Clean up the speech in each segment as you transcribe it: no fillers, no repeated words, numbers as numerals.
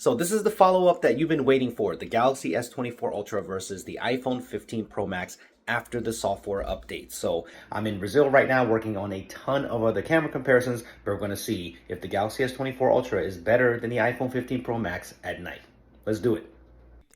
So this is the follow-up that you've been waiting for, the Galaxy S24 Ultra versus the iPhone 15 Pro Max after the software update. So I'm in Brazil right now working on a ton of other camera comparisons, but we're going to see if the Galaxy S24 Ultra is better than the iPhone 15 Pro Max at night. Let's do it.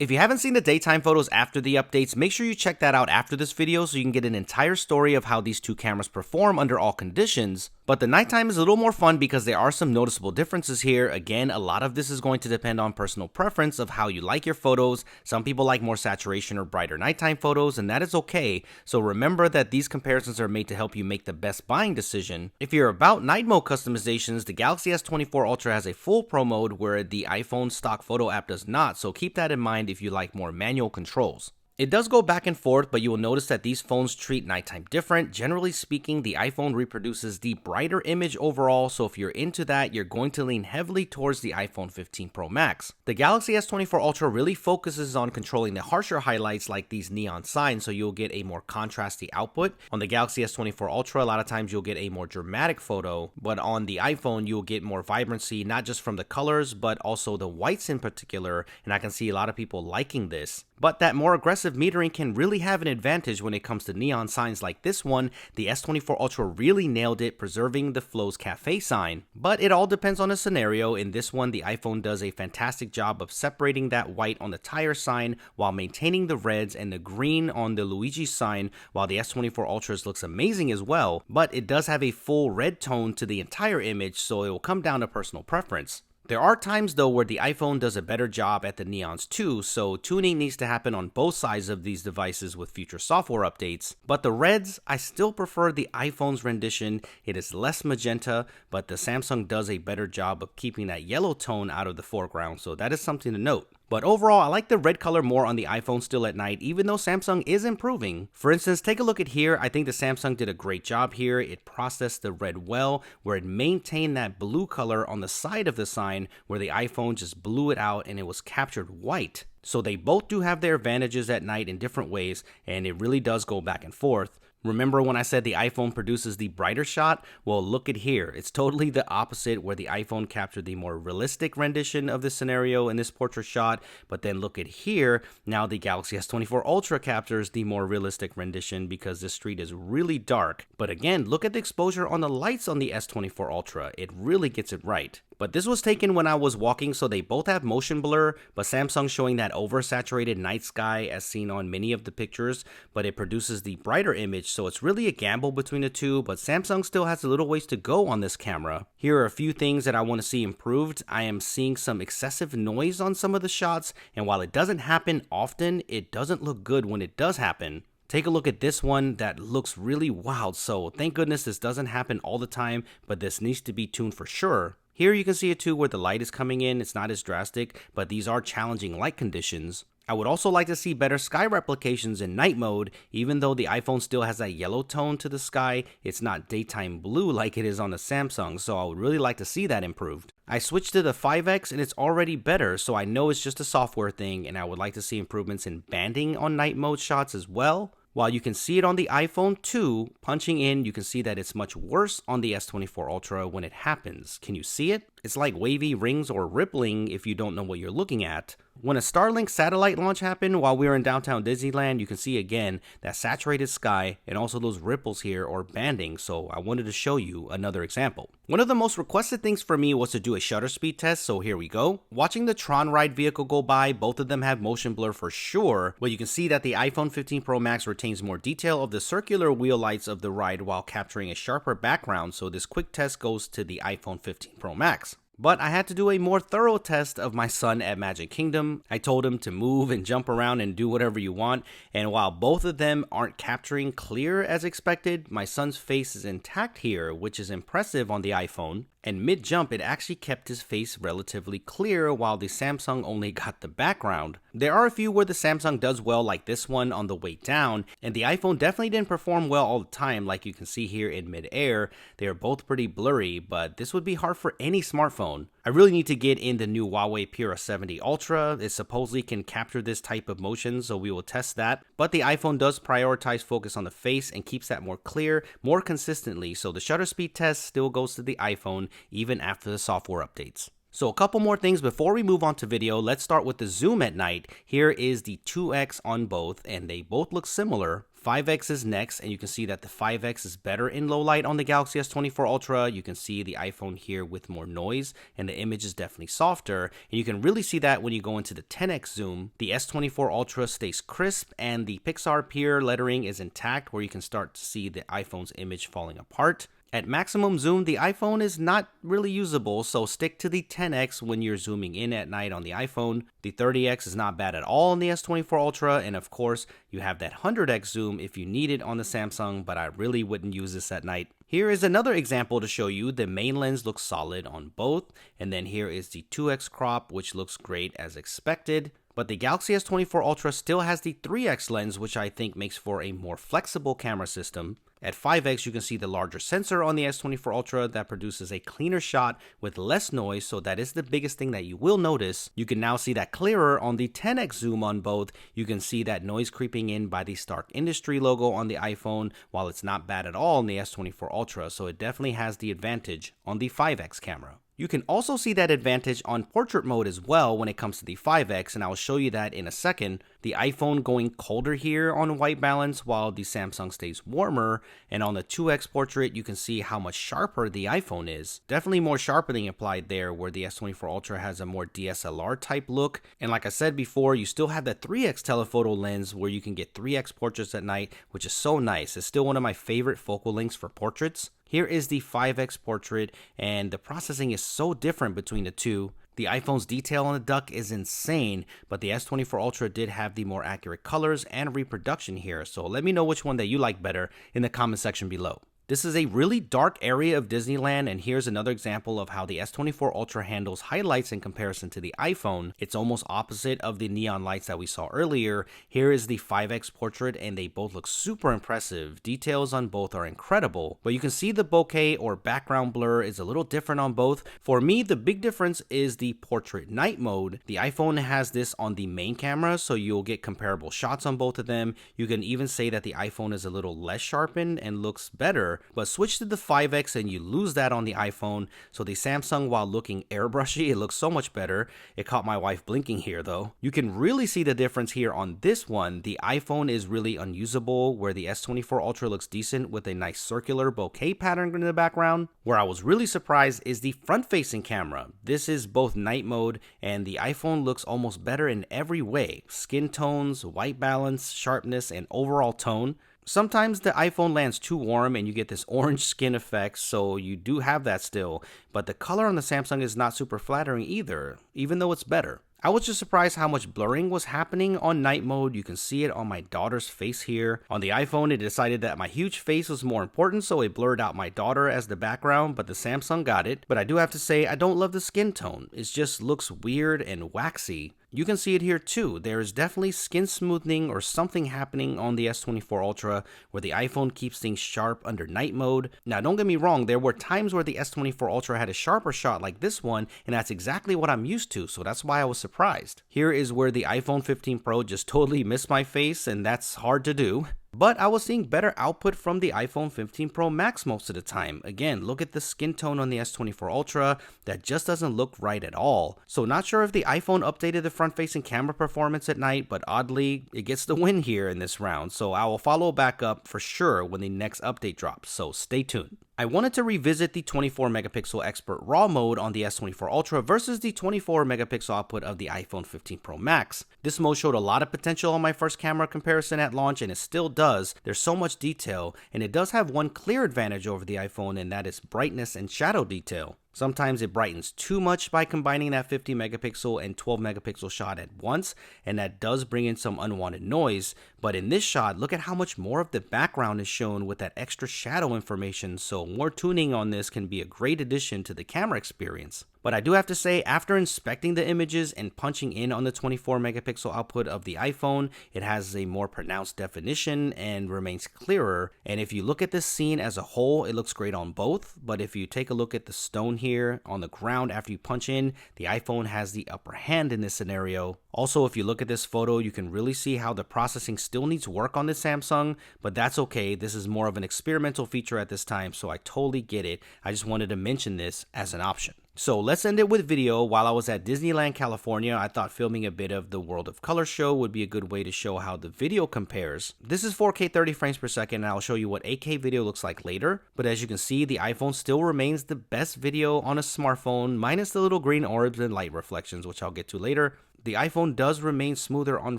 If you haven't seen the daytime photos after the updates, make sure you check that out after this video so you can get an entire story of how these two cameras perform under all conditions. But the nighttime is a little more fun because there are some noticeable differences here. Again, a lot of this is going to depend on personal preference of how you like your photos. Some people like more saturation or brighter nighttime photos, and that is okay. So remember that these comparisons are made to help you make the best buying decision. If you're about night mode customizations, the Galaxy S24 Ultra has a full pro mode where the iPhone stock photo app does not, so keep that in mind if you like more manual controls. It does go back and forth, but you will notice that these phones treat nighttime different. Generally speaking, the iPhone reproduces the brighter image overall, so if you're into that, you're going to lean heavily towards the iPhone 15 Pro Max. The Galaxy S24 Ultra really focuses on controlling the harsher highlights like these neon signs, so you'll get a more contrasty output. On the Galaxy S24 Ultra, a lot of times you'll get a more dramatic photo, but on the iPhone, you'll get more vibrancy, not just from the colors, but also the whites in particular, and I can see a lot of people liking this. But that more aggressive metering can really have an advantage when it comes to neon signs like this one. The S24 Ultra really nailed it, preserving the Flo's Cafe sign. But it all depends on the scenario. In this one, the iPhone does a fantastic job of separating that white on the tire sign while maintaining the reds and the green on the Luigi sign, while the S24 Ultra's looks amazing as well. But it does have a full red tone to the entire image, so it will come down to personal preference. There are times though where the iPhone does a better job at the neons too, so tuning needs to happen on both sides of these devices with future software updates. But the reds, I still prefer the iPhone's rendition. It is less magenta, but the Samsung does a better job of keeping that yellow tone out of the foreground, so that is something to note. But overall, I like the red color more on the iPhone still at night, even though Samsung is improving. For instance, take a look at here. I think the Samsung did a great job here. It processed the red well, where it maintained that blue color on the side of the sign, where the iPhone just blew it out and it was captured white. So they both do have their advantages at night in different ways, and it really does go back and forth. Remember when I said the iPhone produces the brighter shot? Well, look at here. It's totally the opposite, where the iPhone captured the more realistic rendition of this scenario in this portrait shot. But then look at here. Now the Galaxy S24 Ultra captures the more realistic rendition because the street is really dark. But again, look at the exposure on the lights on the S24 Ultra. It really gets it right. But this was taken when I was walking, so they both have motion blur, but Samsung showing that oversaturated night sky as seen on many of the pictures, but it produces the brighter image, so it's really a gamble between the two, but Samsung still has a little ways to go on this camera. Here are a few things that I want to see improved. I am seeing some excessive noise on some of the shots, and while it doesn't happen often, it doesn't look good when it does happen. Take a look at this one that looks really wild, so thank goodness this doesn't happen all the time, but this needs to be tuned for sure. Here you can see it too where the light is coming in. It's not as drastic, but these are challenging light conditions. I would also like to see better sky replications in night mode. Even though the iPhone still has that yellow tone to the sky, it's not daytime blue like it is on the Samsung, so I would really like to see that improved. I switched to the 5X and it's already better, so I know it's just a software thing, and I would like to see improvements in banding on night mode shots as well. While you can see it on the iPhone too, punching in, you can see that it's much worse on the S24 Ultra when it happens. Can you see it? It's like wavy rings or rippling if you don't know what you're looking at. When a Starlink satellite launch happened while we were in downtown Disneyland, you can see again that saturated sky and also those ripples here or banding, so I wanted to show you another example. One of the most requested things for me was to do a shutter speed test, so here we go. Watching the Tron ride vehicle go by, both of them have motion blur for sure, but you can see that the iPhone 15 Pro Max retains more detail of the circular wheel lights of the ride while capturing a sharper background, so this quick test goes to the iPhone 15 Pro Max. But I had to do a more thorough test of my son at Magic Kingdom. I told him to move and jump around and do whatever you want, and while both of them aren't capturing clear as expected, my son's face is intact here, which is impressive on the iPhone. And mid-jump, it actually kept his face relatively clear while the Samsung only got the background. There are a few where the Samsung does well, like this one on the way down, and the iPhone definitely didn't perform well all the time, like you can see here in mid-air. They are both pretty blurry, but this would be hard for any smartphone. I really need to get in the new Huawei Pura 70 Ultra. It supposedly can capture this type of motion, so we will test that. But the iPhone does prioritize focus on the face and keeps that more clear, more consistently, so the shutter speed test still goes to the iPhone even after the software updates. So a couple more things before we move on to video. Let's start with the zoom at night. Here is the 2x on both, and they both look similar. 5x is next, and you can see that the 5x is better in low light on the Galaxy S24 Ultra. You can see the iPhone here with more noise, and the image is definitely softer. And you can really see that when you go into the 10x zoom. The S24 Ultra stays crisp, and the Pixar Peer lettering is intact, where you can start to see the iPhone's image falling apart. At maximum zoom, the iPhone is not really usable, so stick to the 10x when you're zooming in at night on the iPhone. The 30x is not bad at all on the S24 Ultra, and of course, you have that 100x zoom if you need it on the Samsung, but I really wouldn't use this at night. Here is another example to show you. The main lens looks solid on both, and then here is the 2x crop, which looks great as expected. But the Galaxy S24 Ultra still has the 3x lens, which I think makes for a more flexible camera system. At 5x, you can see the larger sensor on the S24 Ultra that produces a cleaner shot with less noise, so that is the biggest thing that you will notice. You can now see that clearer on the 10x zoom on both. You can see that noise creeping in by the Stark Industry logo on the iPhone, while it's not bad at all on the S24 Ultra, so it definitely has the advantage on the 5x camera. You can also see that advantage on portrait mode as well when it comes to the 5x, and I'll show you that in a second. The iPhone going colder here on white balance while the Samsung stays warmer, and on the 2x portrait you can see how much sharper the iPhone is. Definitely more sharpening applied there, where the S24 Ultra has a more DSLR type look. And like I said before, you still have that 3x telephoto lens where you can get 3x portraits at night, which is so nice. It's still one of my favorite focal lengths for portraits. Here is the 5x portrait, and the processing is so different between the two. The iPhone's detail on the duck is insane, but the S24 Ultra did have the more accurate colors and reproduction here, so let me know which one that you like better in the comment section below. This is a really dark area of Disneyland, and here's another example of how the S24 Ultra handles highlights in comparison to the iPhone. It's almost opposite of the neon lights that we saw earlier. Here is the 5x portrait, and they both look super impressive. Details on both are incredible, but you can see the bokeh or background blur is a little different on both. For me, the big difference is the portrait night mode. The iPhone has this on the main camera, so you'll get comparable shots on both of them. You can even say that the iPhone is a little less sharpened and looks better. But switch to the 5x and you lose that on the iPhone. So the Samsung, while looking airbrushy, it looks so much better. It caught my wife blinking here though. You can really see the difference here on this one. The iPhone is really unusable, where the S24 Ultra looks decent with a nice circular bokeh pattern in the background. Where I was really surprised is the front-facing camera. This is both night mode, and the iPhone looks almost better in every way. Skin tones, white balance, sharpness, and overall tone. Sometimes the iPhone lands too warm and you get this orange skin effect, so you do have that still, but the color on the Samsung is not super flattering either, even though it's better. I was just surprised how much blurring was happening on night mode. You can see it on my daughter's face here. On the iPhone, it decided that my huge face was more important, so it blurred out my daughter as the background, but the Samsung got it. But I do have to say, I don't love the skin tone. It just looks weird and waxy. You can see it here too. There is definitely skin smoothing or something happening on the S24 Ultra, where the iPhone keeps things sharp under night mode. Now don't get me wrong, there were times where the S24 Ultra had a sharper shot like this one, and that's exactly what I'm used to, so that's why I was surprised. Here is where the iPhone 15 Pro just totally missed my face, and that's hard to do. But I was seeing better output from the iPhone 15 Pro Max most of the time. Again, look at the skin tone on the S24 Ultra. That just doesn't look right at all. So not sure if the iPhone updated the front-facing camera performance at night, but oddly, it gets the win here in this round. So I will follow back up for sure when the next update drops, so stay tuned. I wanted to revisit the 24 megapixel expert RAW mode on the S24 Ultra versus the 24 megapixel output of the iPhone 15 Pro Max. This mode showed a lot of potential on my first camera comparison at launch, and it still does. There's so much detail, and it does have one clear advantage over the iPhone, and that is brightness and shadow detail. Sometimes it brightens too much by combining that 50 megapixel and 12 megapixel shot at once, and that does bring in some unwanted noise. But in this shot, look at how much more of the background is shown with that extra shadow information, so more tuning on this can be a great addition to the camera experience. But I do have to say, after inspecting the images and punching in on the 24 megapixel output of the iPhone, it has a more pronounced definition and remains clearer. And if you look at this scene as a whole, it looks great on both. But if you take a look at the stone here on the ground after you punch in, the iPhone has the upper hand in this scenario. Also, if you look at this photo, you can really see how the processing still needs work on the Samsung, but that's okay. This is more of an experimental feature at this time, so I totally get it. I just wanted to mention this as an option. So let's end it with video. While I was at Disneyland, California, I thought filming a bit of the World of Color show would be a good way to show how the video compares. This is 4K 30 frames per second, and I'll show you what 8K video looks like later. But as you can see, the iPhone still remains the best video on a smartphone, minus the little green orbs and light reflections, which I'll get to later. The iPhone does remain smoother on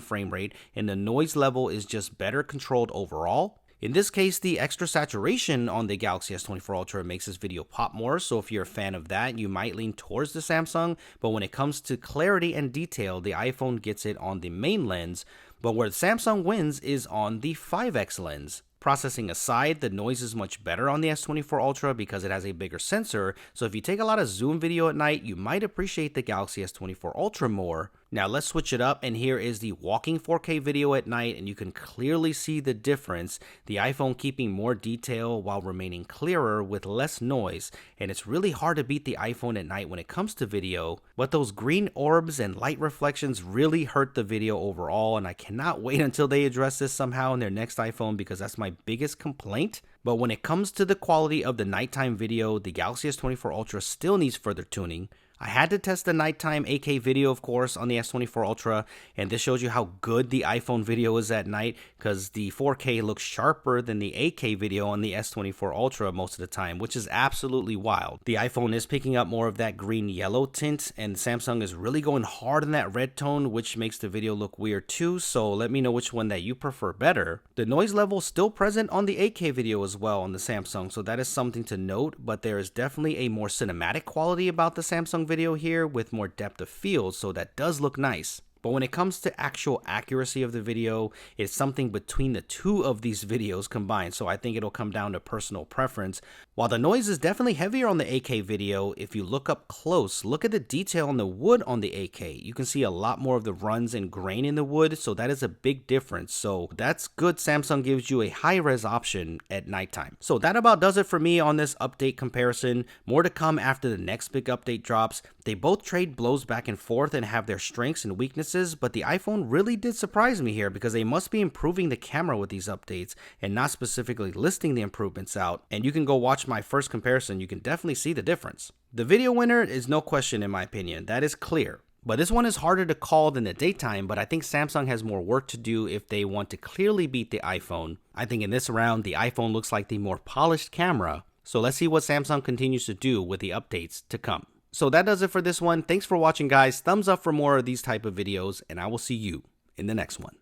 frame rate, and the noise level is just better controlled overall. In this case, the extra saturation on the Galaxy S24 Ultra makes this video pop more, so if you're a fan of that, you might lean towards the Samsung, but when it comes to clarity and detail, the iPhone gets it on the main lens, but where the Samsung wins is on the 5x lens. Processing aside, the noise is much better on the S24 Ultra because it has a bigger sensor, so if you take a lot of zoom video at night, you might appreciate the Galaxy S24 Ultra more. Now let's switch it up, and here is the walking 4K video at night, and you can clearly see the difference. The iPhone keeping more detail while remaining clearer with less noise, and it's really hard to beat the iPhone at night when it comes to video, but those green orbs and light reflections really hurt the video overall, and I cannot wait until they address this somehow in their next iPhone because that's my biggest complaint. But when it comes to the quality of the nighttime video, the Galaxy S24 Ultra still needs further tuning. I had to test the nighttime 8K video, of course, on the S24 Ultra, and this shows you how good the iPhone video is at night because the 4K looks sharper than the 8K video on the S24 Ultra most of the time, which is absolutely wild. The iPhone is picking up more of that green-yellow tint, and Samsung is really going hard on that red tone, which makes the video look weird too, so let me know which one that you prefer better. The noise level is still present on the 8K video as well on the Samsung, so that is something to note, but there is definitely a more cinematic quality about the Samsung video here with more depth of field, so that does look nice. But when it comes to actual accuracy of the video, it's something between the two of these videos combined, so I think it'll come down to personal preference. While the noise is definitely heavier on the 8K video, if you look up close, look at the detail on the wood on the 8K. You can see a lot more of the runs and grain in the wood, so that is a big difference. So that's good. Samsung gives you a high-res option at nighttime. So that about does it for me on this update comparison. More to come after the next big update drops. They both trade blows back and forth and have their strengths and weaknesses, but the iPhone really did surprise me here because they must be improving the camera with these updates and not specifically listing the improvements out. And you can go watch my first comparison, you can definitely see the difference. The video winner is no question in my opinion, that is clear. But this one is harder to call than the daytime, but I think Samsung has more work to do if they want to clearly beat the iPhone. I think in this round, the iPhone looks like the more polished camera. So let's see what Samsung continues to do with the updates to come. So that does it for this one. Thanks for watching, guys. Thumbs up for more of these type of videos, and I will see you in the next one.